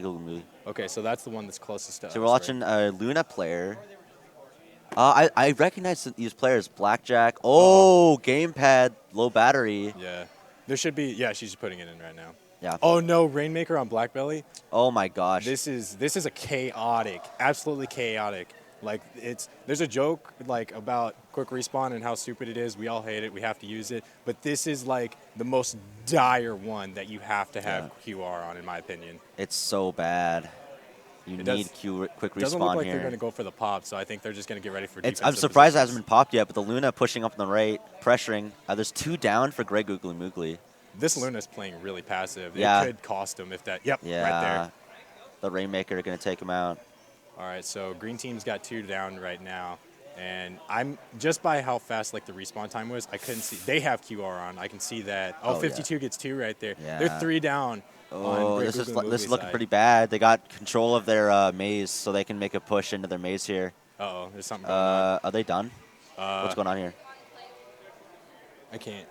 Googly. Okay, so that's the one that's closest to So we're us, right? watching a Luna player. I recognize these players. Blackjack. Oh, gamepad, low battery. Yeah. There should be. Yeah, she's just putting it in right now. Yeah. Oh no, Rainmaker on Black Belly. Oh my gosh. This is a chaotic, absolutely chaotic. Like there's a joke like about quick respawn and how stupid it is. We all hate it. We have to use it. But this is like the most dire one that you have to have Yeah. QR on, in my opinion. It's so bad. You It need does quick doesn't look respawn like they're going here. to go for the pop, so I think they're just going to get ready for I'm defensive surprised it hasn't positions. been popped yet, but the Luna pushing up on the right, pressuring. There's 2 down for Greg Googly Moogly. This Luna's playing really passive. It Yeah. could cost him if that. Yep, right Yeah. there. The Rainmaker are going to take him out. All right, so green team's got 2 down right now, and I'm just by how fast like the respawn time was, I couldn't see. They have QR on. I can see that. Oh, Oh, yeah. 52 gets 2 right there. Yeah. They're 3 down on Oh, Great this is Googly this is Moogly looking side. pretty bad. They got control of their maze, so they can make a push into their maze here. Uh-oh, there's something going on. Are they done? What's going on here? I can't.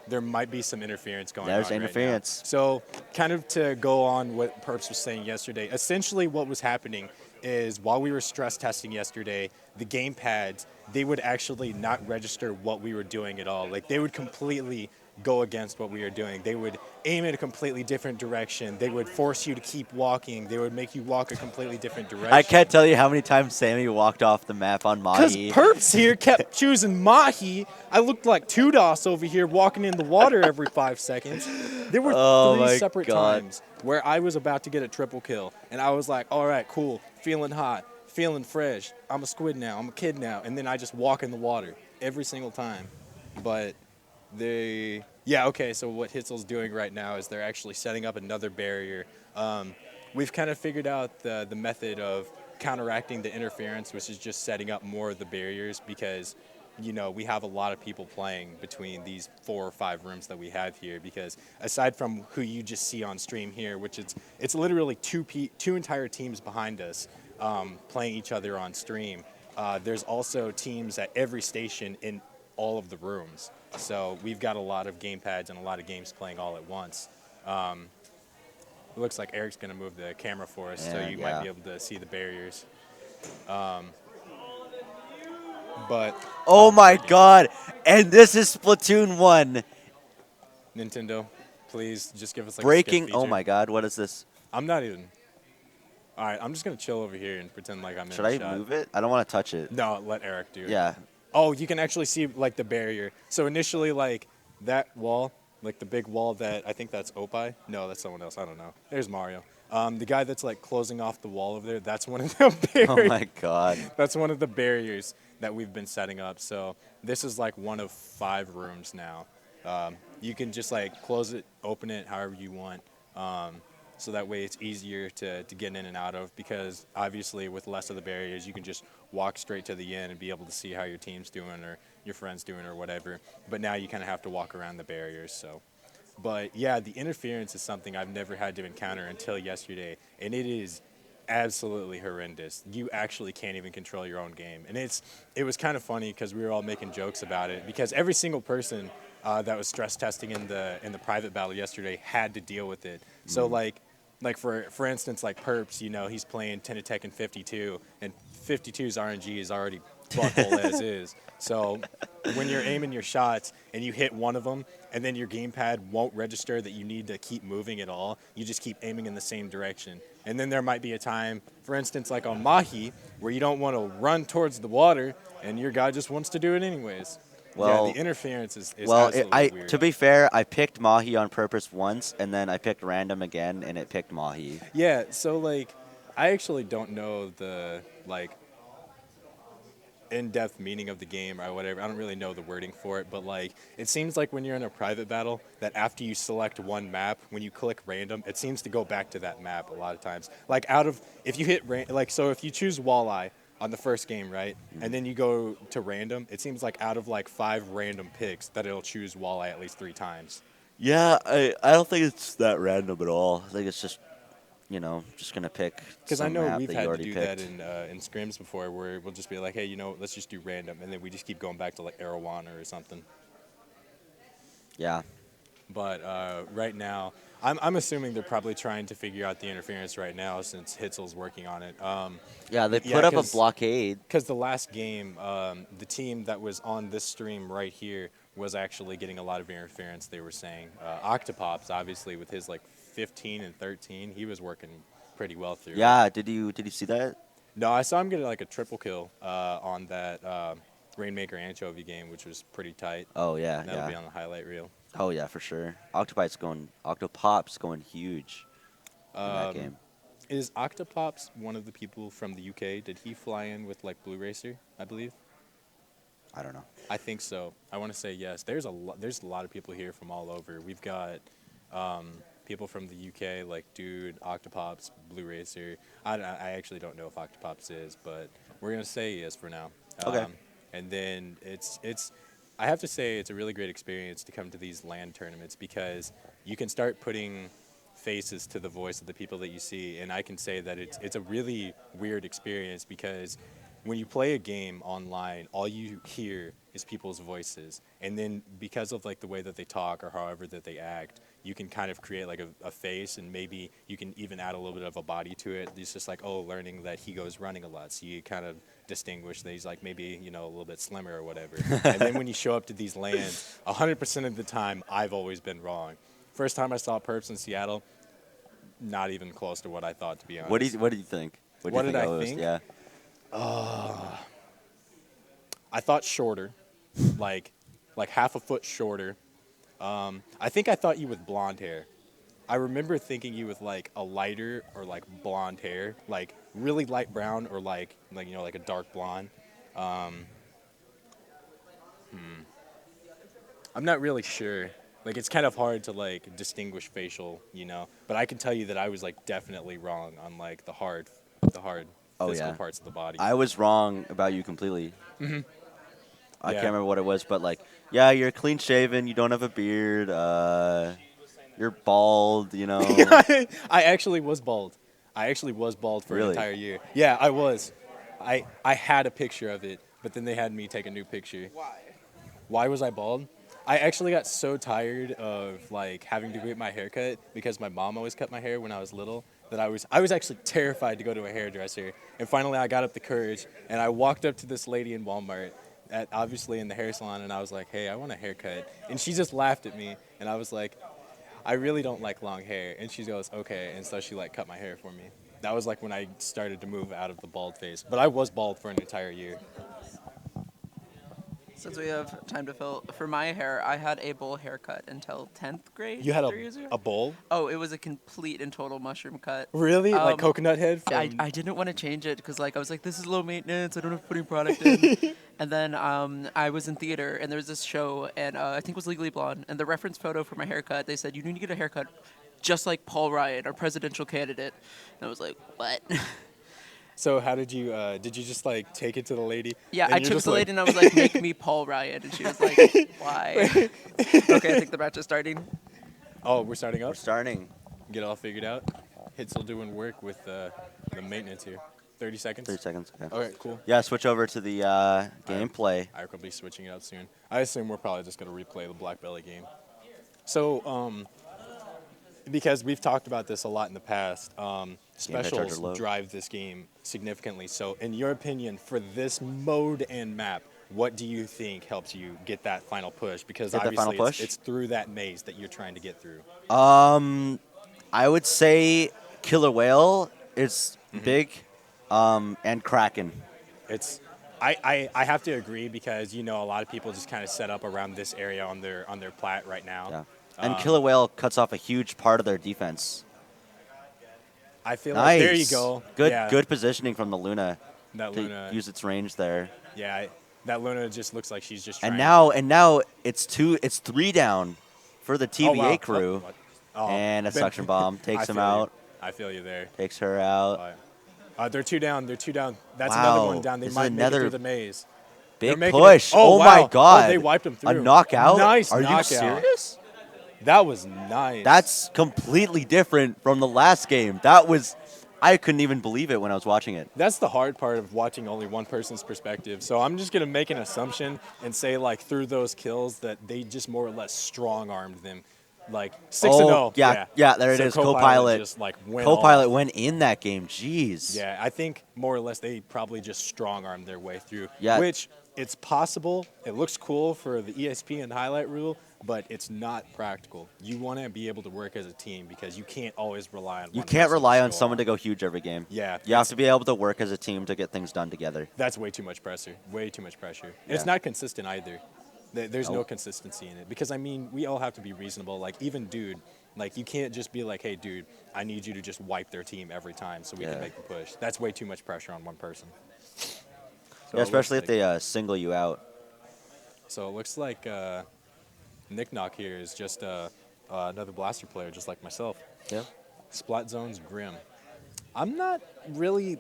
There might be some interference going on. There's right now. interference. So, kind of to go on what Perps was saying yesterday, essentially what was happening is while we were stress testing yesterday, the game pads, they would actually not register what we were doing at all. Like, they would completely go against what we were doing. They would aim in a completely different direction. They would force you to keep walking. They would make you walk a completely different direction. I can't tell you how many times Sammy walked off the map on Because Mahi. Perps here kept choosing Mahi. I looked like Tudos over here walking in the water every 5 seconds. There were Oh 3 my separate God. times where I was about to get a triple kill. And I was like, all right, cool, feeling hot, feeling fresh. I'm a squid now, I'm a kid now. And then I just walk in the water every single time. But okay, so what Hitzel's doing right now is they're actually setting up another barrier. We've kind of figured out the method of counteracting the interference, which is just setting up more of the barriers because, we have a lot of people playing between these 4 or 5 rooms that we have here because aside from who you just see on stream here, which it's literally two entire teams behind us playing each other on stream, there's also teams at every station in all of the rooms. So we've got a lot of game pads and a lot of games playing all at once. It looks like Eric's going to move the camera for us, so you might be able to see the barriers. But Oh my God! And this is Splatoon 1. Nintendo, please just give us like a Breaking. skip Oh feature. my God! What is this? I'm not even. All right, I'm just going to chill over here and pretend like I'm Should in I the shot. move it? I don't want to touch it. No, let Eric do it. Yeah. Oh, you can actually see like the barrier. So initially, like that wall, like the big wall that I think that's Opie. No, that's someone else. I don't know. There's Mario. The guy that's like closing off the wall over there. That's one of the barriers. Oh my God. That's one of the barriers that we've been setting up. So this is like one of 5 rooms now. You can just like close it, open it however you want. So that way it's easier to get in and out of because obviously with less of the barriers you can just walk straight to the end and be able to see how your team's doing or your friend's doing or whatever. But now you kind of have to walk around the barriers. So, but yeah, the interference is something I've never had to encounter until yesterday, and it is absolutely horrendous. You actually can't even control your own game, and it was kind of funny because we were all making jokes about it because every single person that was stress testing in the private battle yesterday had to deal with it. So like for instance, like Perps, he's playing Tekken and 52, and 52's RNG is already butthole as is. So when you're aiming your shots and you hit one of them, and then your gamepad won't register that you need to keep moving at all, you just keep aiming in the same direction. And then there might be a time, for instance, like on Mahi, where you don't want to run towards the water, and your guy just wants to do it anyways. Well, yeah, the interference is well, absolutely weird. to be fair, I picked Mahi on purpose once, and then I picked random again, and it picked Mahi. Yeah, so like, I actually don't know the like in-depth meaning of the game or whatever. I don't really know the wording for it, but like, it seems like when you're in a private battle, that after you select one map, when you click random, it seems to go back to that map a lot of times. Like if you hit so if you choose Walleye on the first game, right, and then you go to random, it seems like out of like 5 random picks that it'll choose Walleye at least 3 times. Yeah, I don't think it's that random at all. I think it's just, just going to pick Because I some know map we've that you had to already do picked. that in scrims before, where we'll just be like, hey, let's just do random, and then we just keep going back to like Arowana or something. Yeah. But right now, I'm assuming they're probably trying to figure out the interference right now since Hitzel's working on it. Yeah, they Yeah, put up a blockade. because the last game, the team that was on this stream right here was actually getting a lot of interference. They were saying Octopops, obviously with his like 15 and 13, he was working pretty well through it. Yeah, did you see that? No, I saw him get like a triple kill on that Rainmaker Anchovy game, which was pretty tight. Oh yeah, That'll be yeah. on the highlight reel. Oh yeah, for sure. Octopop's going huge in that game. Is Octopops one of the people from the UK? Did he fly in with like Blue Racer, I believe? I don't know. I think so. I want to say yes. There's a lot of people here from all over. We've got people from the UK like Dude, Octopops, Blue Racer. I actually don't know if Octopops is, but we're gonna say he is for now. Okay. And then it's I have to say it's a really great experience to come to these LAN tournaments because you can start putting faces to the voice of the people that you see, and I can say that it's a really weird experience because when you play a game online, all you hear is people's voices, and then because of like the way that they talk or however that they act, you can kind of create like a face, and maybe you can even add a little bit of a body to it. It's just like, oh, learning that he goes running a lot, so you kind of distinguish that he's like maybe a little bit slimmer or whatever. And then when you show up to these lands, 100% of the time I've always been wrong. First time I saw Perps in Seattle, not even close to what I thought, to be honest. What did you think? What did I was? think? Yeah. I thought shorter, like half a foot shorter. I think I thought you with blonde hair. I remember thinking you with like a lighter or like blonde hair, like really light brown or like like a dark blonde. I'm not really sure. Like it's kind of hard to like distinguish facial, But I can tell you that I was like definitely wrong on like the hard Oh, physical yeah. parts of the body. I was wrong about you completely. I Yeah. can't remember what it was, but like, yeah, you're clean shaven. You don't have a beard. You're bald. I actually was bald. I actually was bald for an Really? entire year. Yeah, I was. I had a picture of it, but then they had me take a new picture. Why was I bald? I actually got so tired of like having to get my hair cut because my mom always cut my hair when I was little that I was actually terrified to go to a hairdresser. And finally I got up the courage and I walked up to this lady in Walmart obviously in the hair salon, and I was like, "Hey, I want a haircut." And she just laughed at me, and I was like, "I really don't like long hair." And she goes, "Okay." And so she like cut my hair for me. That was like when I started to move out of the bald phase. But I was bald for an entire year. Since we have time to fill, for my hair, I had a bowl haircut until 10th grade. You had 3 years ago. a bowl? Oh, it was a complete and total mushroom cut. Really? Like Um, coconut head from I didn't want to change it because like I was like, this is low maintenance. I don't have to put any product in. And then I was in theater and there was this show and I think it was Legally Blonde, and the reference photo for my haircut, they said you need to get a haircut just like Paul Ryan, our presidential candidate. And I was like, what? So how did you just like take it to the lady? Yeah, And I you're took just the like- lady and I was like, make me Paul Ryan, and she was like, why? Okay, I think the match is starting. Oh, we're starting We're up? starting. Get it all figured out? Hitzel doing work with the maintenance here. 30 seconds? 30 seconds. Okay. Okay, cool. Yeah, switch over to the gameplay. I will be switching it up soon. I assume we're probably just going to replay the Black Belly game. So, because we've talked about this a lot in the past, charger specials low. drive this game significantly. So, in your opinion, for this mode and map, what do you think helps you get that final push? Because Get that final obviously push? it's through that maze that you're trying to get through. I would say Killer Whale is big, and Kraken. It's I have to agree because a lot of people just kind of set up around this area on their plat right now. Yeah. And Killer Whale cuts off a huge part of their defense. I feel Nice. like there you go. Good Yeah, good positioning from the Luna That to Luna. use its range there. Yeah, that Luna just looks like she's just trying. And now it's 3 down for the TBA wow. crew. Oh, And a Ben- suction bomb I takes him feel you. out, I feel you there. takes her out. They're two down. They're two down. That's Wow. another one down. They This is might make it another through the maze. Big making it- push. Oh, Oh, wow. my Oh, god. they wiped him A through. knockout? Nice Are knockout. you serious? That was nice. That's completely different from the last game. That was I couldn't even believe it when I was watching it. That's the hard part of watching only one person's perspective. So I'm just gonna make an assumption and say like through those kills that they just more or less strong armed them. like 6-0. Yeah, there it So is. Copilot just like went Copilot off. went in that game. Jeez. Yeah, I think more or less they probably just strong-armed their way through. Yeah. Which it's possible. It looks cool for the ESPN highlight rule, but it's not practical. You want to be able to work as a team because you can't always rely on. You can't rely on someone to go huge every game. Yeah, You have to be able to work as a team to get things done together. That's way too much pressure. Way too much pressure. Yeah. It's not consistent either. There's no Nope. consistency in it because I mean we all have to be reasonable. Like even dude, like you can't just be like, hey dude, I need you to just wipe their team every time so we can make the push. That's way too much pressure on one person. So Yeah, especially if they single you out. So it looks like Nick Knock here is just another blaster player, just like myself. Yeah. Splat Zone's Grim. I'm not really,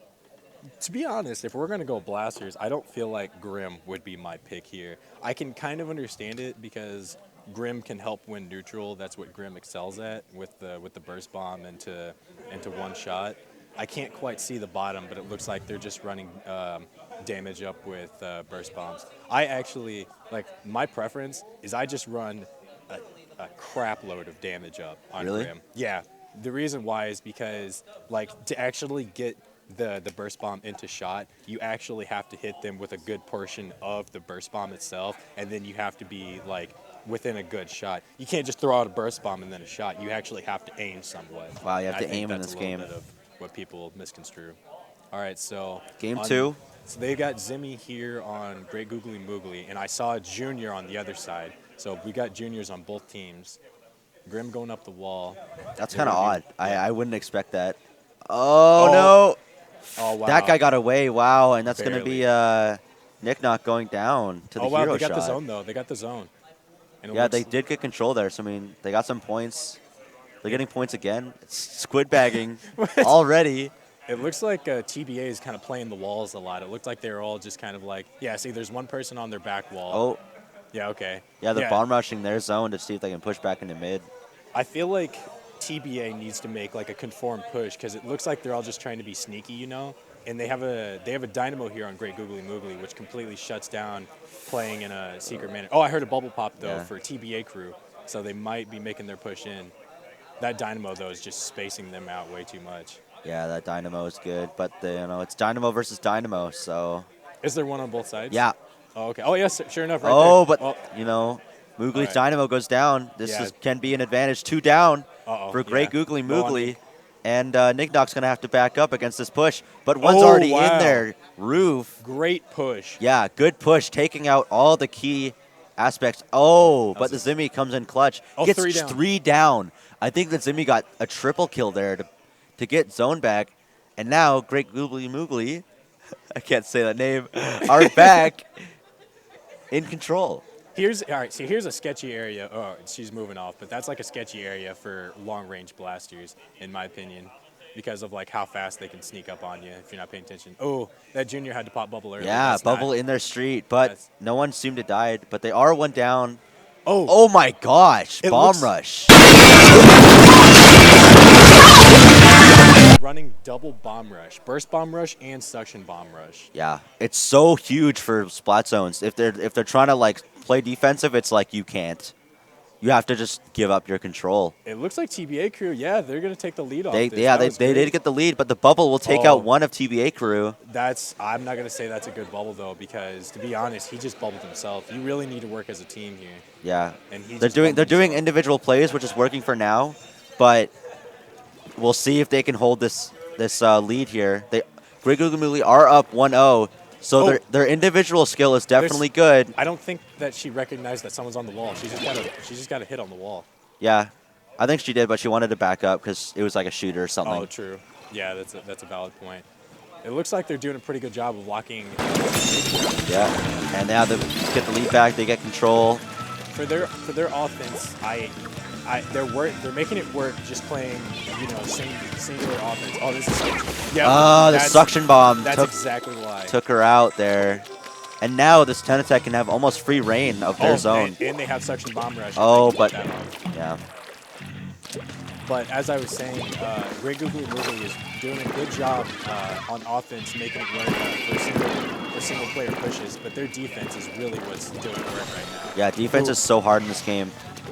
to be honest, if we're going to go blasters, I don't feel like Grim would be my pick here. I can kind of understand it because Grim can help win neutral. That's what Grim excels at with the burst bomb into one shot. I can't quite see the bottom, but it looks like they're just running damage up with burst bombs. I actually, like, my preference is I just run a crap load of damage up on Grim. Yeah. The reason why is because, like, to actually get the burst bomb into shot, you actually have to hit them with a good portion of the burst bomb itself, and then you have to be, like, within a good shot. You can't just throw out a burst bomb and then a shot. You actually have to aim somewhat. Wow, you have I to think aim in that's this a little game. bit of what people misconstrue. All right, so Game 2. So they got Zimmy here on Great Googly Moogly, and I saw a junior on the other side. So we got juniors on both teams. Grim going up the wall. That's kind of odd. I wouldn't expect that. Oh, no. Oh, wow. That guy got away. Wow. And that's going to Barely. be Nick Knock going down to the Oh, wow, hero they got shot. the zone, though. They got the zone. And it Yeah, looks- they did get control there. So, I mean, they got some points. They're getting points again. It's squid bagging already. It looks like TBA is kind of playing the walls a lot. It looked like they were all just kind of like, yeah, see, there's one person on their back wall. Oh, Yeah, okay. yeah, they're bomb rushing their zone to see if they can push back into mid. I feel like TBA needs to make like a conformed push because it looks like they're all just trying to be sneaky, you know? And they have a dynamo here on Great Googly Moogly, which completely shuts down playing in a secret manner. Oh, I heard a bubble pop, though, Yeah. for TBA crew. So they might be making their push in. That dynamo, though, is just spacing them out way too much. Yeah, that dynamo is good. But, it's dynamo versus dynamo, so. Is there one on both sides? Yeah. Oh, okay. Oh, yes, sure enough, right Oh, there. but, Moogly's right. dynamo goes down. This Yeah. can be an advantage. 2 down Uh-oh, for Great yeah. Googly Go on, Moogly. Nick. And Nick Knock's going to have to back up against this push. But one's Oh, already wow. in there. Roof. Great push. Yeah, good push, taking out all the key aspects. Oh, but the was Zimmy comes in clutch. Oh, Gets 3 down. 3 down. I think that Zimmy got a triple kill there to get zone back. And now Great Googly Moogly, I can't say that name, are back in control. All right, so here's a sketchy area. Oh, she's moving off, but that's like a sketchy area for long-range blasters, in my opinion, because of like how fast they can sneak up on you if you're not paying attention. Oh, that junior had to pop bubble early. Yeah, That's bubble not- in their street, but that's- no one seemed to die. But they are 1 down. Oh, Oh my gosh, It bomb looks- rush. running double bomb rush, burst bomb rush, and suction bomb rush. Yeah, it's so huge for splat zones. If they're trying to like play defensive, it's like you can't. You have to just give up your control. It looks like TBA crew. Yeah, they're gonna take the lead off. They this. yeah That they, was they great. did get the lead, but the bubble will take Oh. out one of TBA crew. I'm not gonna say that's a good bubble though, because to be honest, he just bubbled himself. You really need to work as a team here. Yeah, And he they're just doing bubbled himself. individual plays, which is working for now, but we'll see if they can hold this lead here. Great Googly Moogly are up 1-0, so Oh. their individual skill is definitely good. I don't think that she recognized that someone's on the wall. She just got a hit on the wall. Yeah, I think she did, but she wanted to back up because it was like a shooter or something. Oh, true. Yeah, that's a valid point. It looks like they're doing a pretty good job of locking Yeah, and now they get the lead back. They get control. for their offense. They're making it work just playing, singular offense. Oh, this is The suction bomb That's took exactly why. took her out there. And now this Tenatech can have almost free reign of their zone. And they have suction bomb rush. Oh, They can but keep that off. yeah. But as I was saying, Great Googly Moogly is doing a good job on offense, making it work for single player pushes. But their defense is really what's doing the work right now. Yeah, defense is so hard in this game.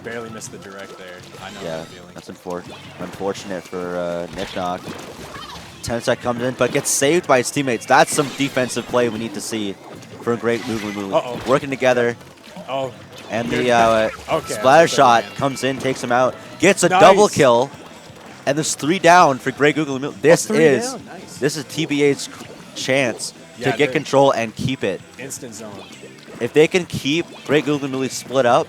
barely missed the direct there. I know Yeah, that feeling. that's unfortunate for Nick Knock. Tensec comes in, but gets saved by his teammates. That's some defensive play we need to see for a great Moogly. Uh-oh. Working together. Oh, And You're- the okay, splatter that's shot okay. comes in, takes him out, gets a Nice. double kill, and there's 3 down for Great Googly Moogly. This 3 is down, nice. this is TBA's chance Yeah, to get they're- control and keep it. instant zone. If they can keep Great Googly Moogly split up,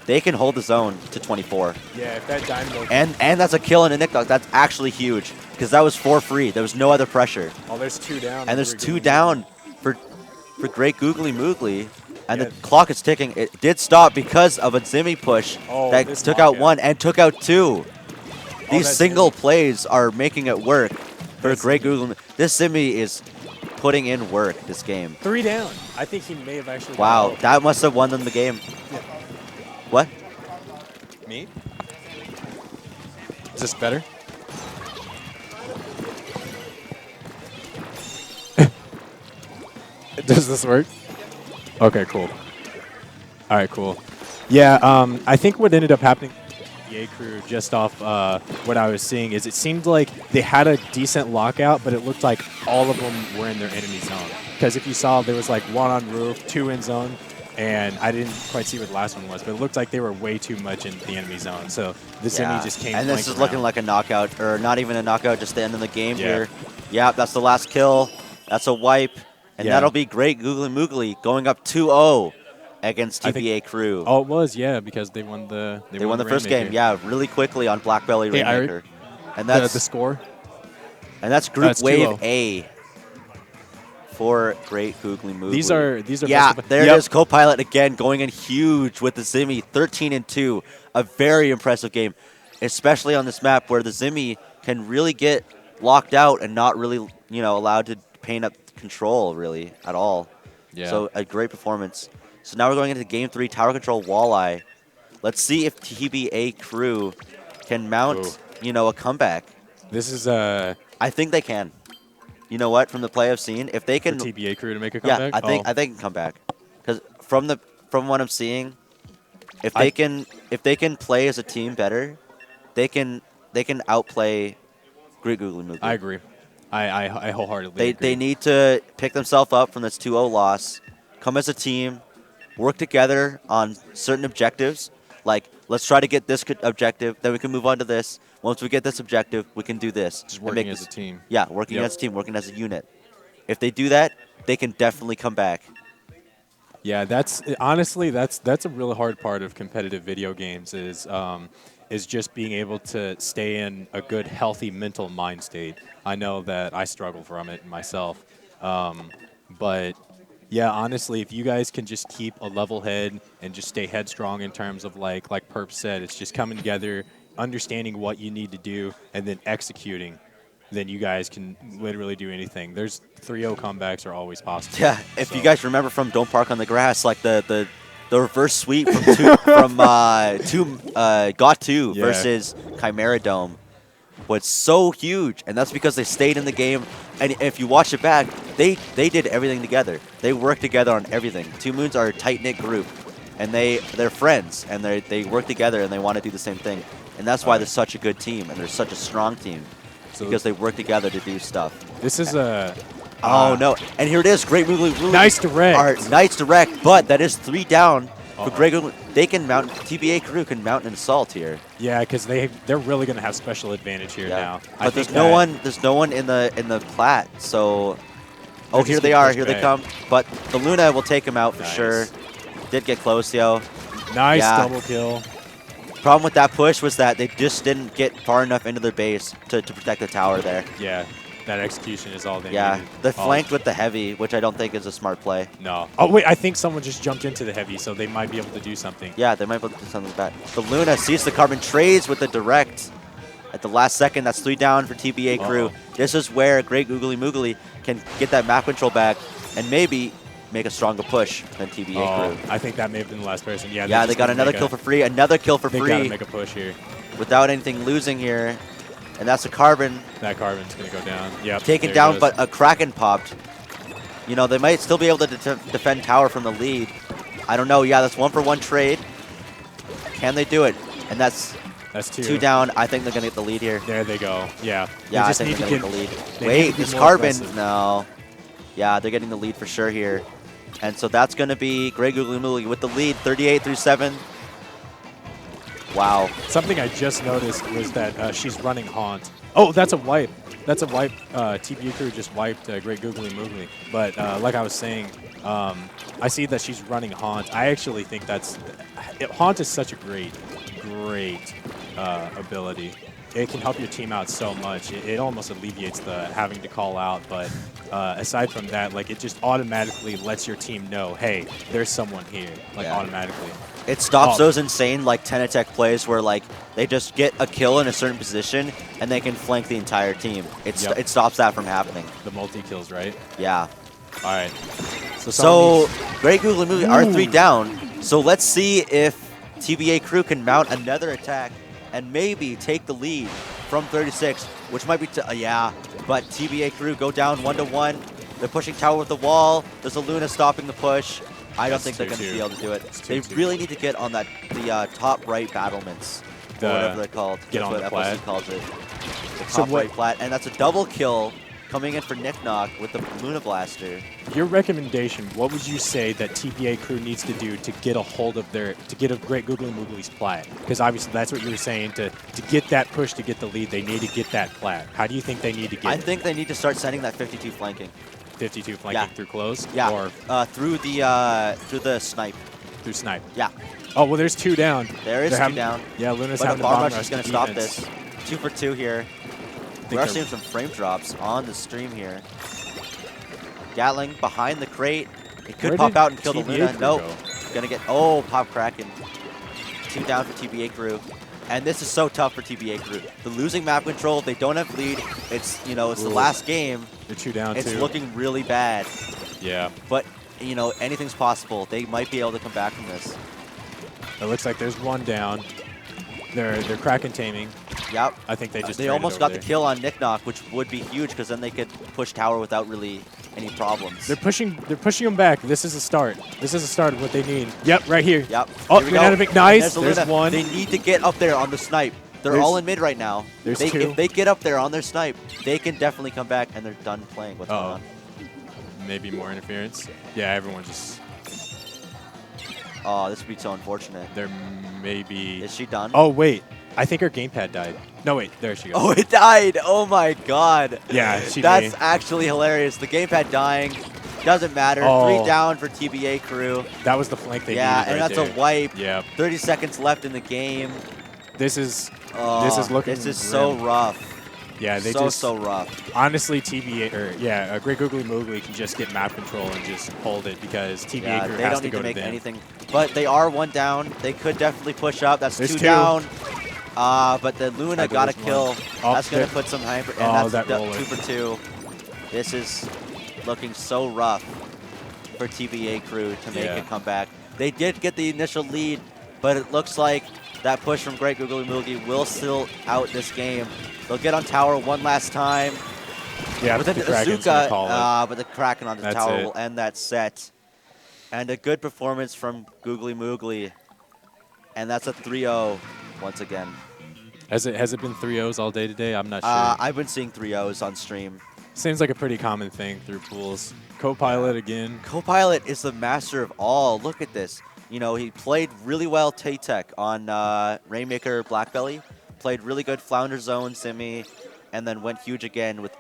they can hold the zone to 24. Yeah, if that Dynamo. And that's a kill in a Nick Knock. That's actually huge because that was for free. There was no other pressure. Oh, there's 2 down. And there's for 2 Googly. down for Great Googly Moogly. And Yeah. the clock is ticking. It did stop because of a Zimmy push Oh, that this took out knockout. 1 and took out 2. These that's single Zimmy. plays are making it work for That's Great Zimmy. Googly. This Zimmy is putting in work this game. 3 down. I think he may have actually. Wow, got that must have won them the game. What? me. Is this better? Does this work? Okay, cool. All right, cool. Yeah, I think what ended up happening to the TBA crew, just off what I was seeing, is it seemed like they had a decent lockout, but it looked like all of them were in their enemy zone. Because if you saw, there was like 1 on roof, 2 in zone, and I didn't quite see what the last one was, but it looked like they were way too much in the enemy zone. So the Zimmy just came. And this is looking like a knockout, or not even a knockout, just the end of the game Yeah. here. Yeah, that's the last kill. That's a wipe. And Yeah. that'll be Great Googly Moogly going up 2-0 against I think- TBA crew. Oh, it was, yeah, because they won the. They won the first Rainmaker. game, yeah, really quickly on Black Belly Hey, I- Rainmaker. And The that's score. Group That's Wave 2-0. A for Great Googly Moogly. These are Yeah, best of- there Yep. it is. Co-pilot again going in huge with the Zimmy, 13-2. A very impressive game, especially on this map where the Zimmy can really get locked out and not really, allowed to paint up control really at all. Yeah. So a great performance. So now we're going into Game 3, Tower Control Walleye. Let's see if TBA crew can mount, a comeback. This is I think they can. You know what? From the play I've seen, if they the can, TBA crew to make a yeah, comeback. I think Oh. they can come back. Because from what I'm seeing, if I- they can play as a team better, they can outplay Great Googly Moogly. I agree. I wholeheartedly They agree. need to pick themselves up from this 2-0 loss, come as a team, work together on certain objectives. Like, let's try to get this objective, then we can move on to this. Once we get this objective, we can do this. Just and working make as a this- team. Yeah, working Yep. as a team, working as a unit. If they do that, they can definitely come back. Yeah, that's honestly that's a really hard part of competitive video games is just being able to stay in a good, healthy mental mind state. I know that I struggle from it myself, but yeah, honestly, if you guys can just keep a level head and just stay headstrong in terms of like Perp said, it's just coming together, understanding what you need to do, and then executing. Then you guys can literally do anything. There's 3-0 comebacks are always possible. Yeah, if So- you guys remember from Don't Park on the Grass, like the reverse sweep from Got 2 Yeah. versus Chimera Dome was so huge, and that's because they stayed in the game. And if you watch it back, they did everything together. They worked together on everything. Two Moons are a tight knit group, and they're friends, and they work together, and they want to do the same thing. And that's why they're such a good team, and they're such a strong team So because they work together to do stuff. this is a Oh no! And here it is, Great Moogly. Nice direct. Nice direct, but that is 3 down for Uh-oh. Great Moogly. They can mount. TBA crew can mount an assault here. Yeah, because they're really going to have special advantage here now. I But think there's no one. There's no one in the plat. So, oh, just here they getting are. pushed Here they back. come. But the Luna will take him out for Nice. sure. Did get close, yo. Nice Yeah. double kill. Problem with that push was that they just didn't get far enough into their base to protect the tower there. Yeah, that execution is all they Yeah, needed. they Oh, flanked with the heavy, which I don't think is a smart play. No. Oh wait, I think someone just jumped into the heavy, so they might be able to do something. Yeah, they might be able to do something with that. The Luna sees the carbon, trades with the direct. At the last second, that's 3 down for TBA crew. Uh-oh. This is where Great Googly Moogly can get that map control back and maybe make a stronger push than TBA Oh, crew. I think that may have been the last person. Yeah, Yeah, they got another kill for free, another kill for They got to free make a push here. without anything losing here. And that's a carbon That carbon's going to go down. Yep. taken there it down, goes. but a Kraken popped. You know, they might still be able to defend tower from the lead. I don't know. Yeah, that's 1-for-1 trade. Can they do it? And that's That's 2. 2 down. I think they're going to get the lead here. There they go. Yeah. Yeah, they I just think need they're to going to get get the lead. they need Wait, to be this more Carbon. aggressive. No. Yeah, they're getting the lead for sure here. And so that's going to be Great Googly Moogly with the lead, 38-37. Wow. Something I just noticed was that she's running Haunt. Oh, that's a wipe. That's a wipe. TBA crew just wiped Great Googly Moogly. But like I was saying, I see that she's running Haunt. I actually think Haunt is such a great ability. It can help your team out so much. It almost alleviates the having to call out. But aside from that, like it just automatically lets your team know, hey, there's someone here. Like Yeah. automatically. It stops those insane like 10 attack plays where like they just get a kill in a certain position and they can flank the entire team. Yep. It stops that from happening. The multi kills, right? Yeah. All right. So Great Googly Moogly are 3 down. So let's see if TBA crew can mount another attack and maybe take the lead from 36, which might be yeah. But TBA crew go down 1-1. They're pushing tower with the wall. There's a Luna stopping the push. I don't think they're going to be able to do it. They really need to get on the top right battlements, or whatever they're called. Get That's on the what plat. FOC calls it. The So top right plat, and that's a double kill coming in for Nick Knock with the Luna Blaster. Your recommendation, what would you say that TBA crew needs to do to get a hold of to get a Great Googly Moogly's plat? Because obviously that's what you were saying, to get that push to get the lead, they need to get that plat. How do you think they need to get I it? think they need to start sending that 52 flanking. 52 flanking through close? Yeah, Or through the snipe. through snipe? Yeah. Oh, well, there's 2 down. There is 2 down. Yeah, Luna's But having the the bomb bomb rush is going to stop this. 2 for 2 here. We are seeing some frame drops on the stream here. Gatling behind the crate. It could Where pop did out and kill the TBA Luna. crew Nope. go? Gonna get, pop Kraken. 2 down for TBA crew. And this is so tough for TBA crew. The losing map control, they don't have lead. It's, it's the last game. They're 2 down, It's too. looking really bad. Yeah. But, anything's possible. They might be able to come back from this. It looks like there's 1 down. They're Kraken taming. Yep. I think they just They traded almost over got there. the kill on Nick Knock, which would be huge because then they could push tower without really any problems. They're pushing them back. This is a start. This is a start of what they need. Yep, right here. Yep. Oh, Here we ran out go. of Ignite. And There's Luna. 1. They need to get up there on the snipe. They're There's- all in mid right now. there's They, 2. If they get up there on their snipe, they can definitely come back and they're done playing. What's going on? Maybe more interference. Yeah, everyone just. Oh, this would be so unfortunate. There may be. Is she done? Oh, wait. I think her gamepad died. No, wait. There she goes. Oh, it died. Oh, my God. Yeah, she That's may. actually hilarious. The gamepad dying. Doesn't matter. Oh. 3 down for TBA crew. That was the flank they Yeah, needed and right that's there. a wipe. Yeah. 30 seconds left in the game. This is Oh, looking This is so grim. rough. Yeah, they so rough. honestly, TBA, Great Googly Moogly can just get map control and just hold it because TBA Yeah, crew they has don't to need go to make them. anything. But they are 1 down. They could definitely push up. That's There's 2 2. down. But the Luna I got a believe kill. one. Oh, That's going there- to put some hyper. And Oh, that's that roller. 2 for 2. This is looking so rough for TBA crew to make Yeah. a comeback. They did get the initial lead, but it looks like that push from Great Googly Moogly will still out this game. They'll get on tower 1 last time. Yeah, But the then the Kraken's gonna call it. but the Kraken on the That's tower it. will end that set. And a good performance from Googly Moogly. And that's a 3-0 once again. Has it been 3-0s all day today? I'm not sure. I've been seeing 3-0s on stream. Seems like a pretty common thing through pools. Co-pilot again. Copilot is the master of all. Look at this. He played really well Tay-Tech on Rainmaker Blackbelly. Played really good Flounder Zone, Simi, and then went huge again with